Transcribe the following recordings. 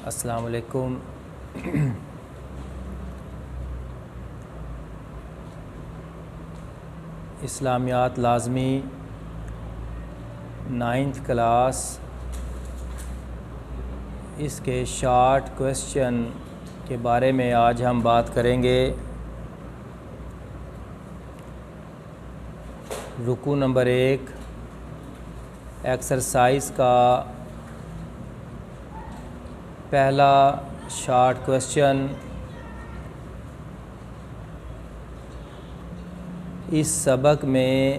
السلام علیکم۔ اسلامیات لازمی 9th کلاس، اس کے شارٹ کویسچن کے بارے میں آج ہم بات کریں گے۔ رکوع نمبر 1 ایکسرسائز کا پہلا شارٹ کویسچن، اس سبق میں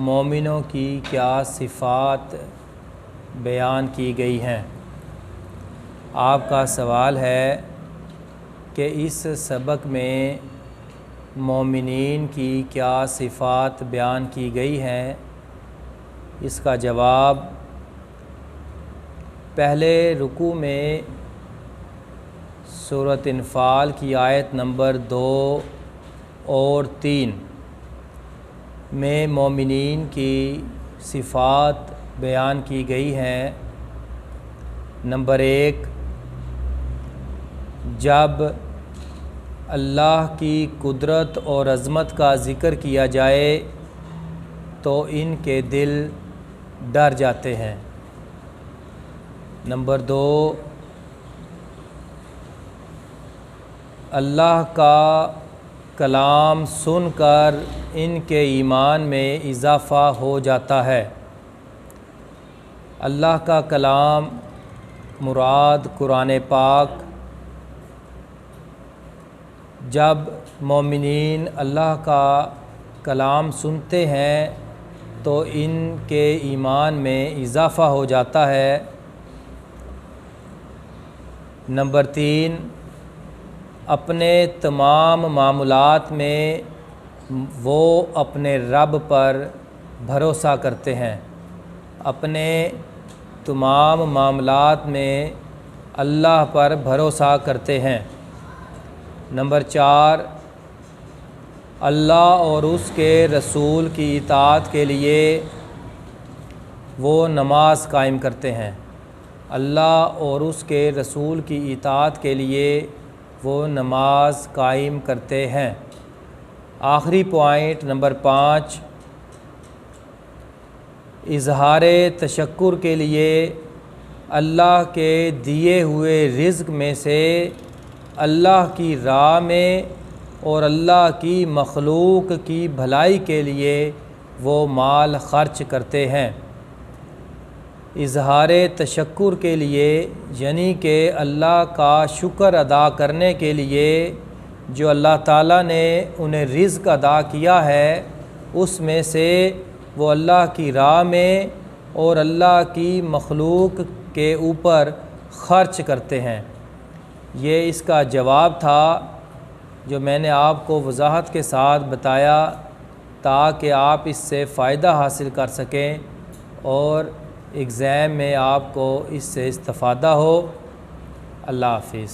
مومنوں کی کیا صفات بیان کی گئی ہیں؟ آپ کا سوال ہے کہ اس سبق میں مومنین کی کیا صفات بیان کی گئی ہیں؟ اس کا جواب، پہلے رکوع میں سورۃ انفال کی آیت نمبر 2 اور 3 میں مومنین کی صفات بیان کی گئی ہیں۔ نمبر 1، جب اللہ کی قدرت اور عظمت کا ذکر کیا جائے تو ان کے دل ڈر جاتے ہیں۔ نمبر 2، اللہ کا کلام سن کر ان کے ایمان میں اضافہ ہو جاتا ہے۔ اللہ کا کلام مراد قرآن پاک۔ جب مومنین اللہ کا کلام سنتے ہیں تو ان کے ایمان میں اضافہ ہو جاتا ہے۔ نمبر 3، اپنے تمام معاملات میں وہ اپنے رب پر بھروسہ کرتے ہیں۔ اپنے تمام معاملات میں اللہ پر بھروسہ کرتے ہیں۔ نمبر 4، اللہ اور اس کے رسول کی اطاعت کے لیے وہ نماز قائم کرتے ہیں۔ اللہ اور اس کے رسول کی اطاعت کے لیے وہ نماز قائم کرتے ہیں۔ آخری پوائنٹ نمبر 5، اظہار تشکر کے لیے اللہ کے دیے ہوئے رزق میں سے اللہ کی راہ میں اور اللہ کی مخلوق کی بھلائی کے لیے وہ مال خرچ کرتے ہیں۔ اظہار تشکر کے لیے یعنی کہ اللہ کا شکر ادا کرنے کے لیے جو اللہ تعالیٰ نے انہیں رزق عطا کیا ہے، اس میں سے وہ اللہ کی راہ میں اور اللہ کی مخلوق کے اوپر خرچ کرتے ہیں۔ یہ اس کا جواب تھا جو میں نے آپ کو وضاحت کے ساتھ بتایا تاکہ آپ اس سے فائدہ حاصل کر سکیں اور ایگزام میں آپ کو اس سے استفادہ ہو۔ اللہ حافظ۔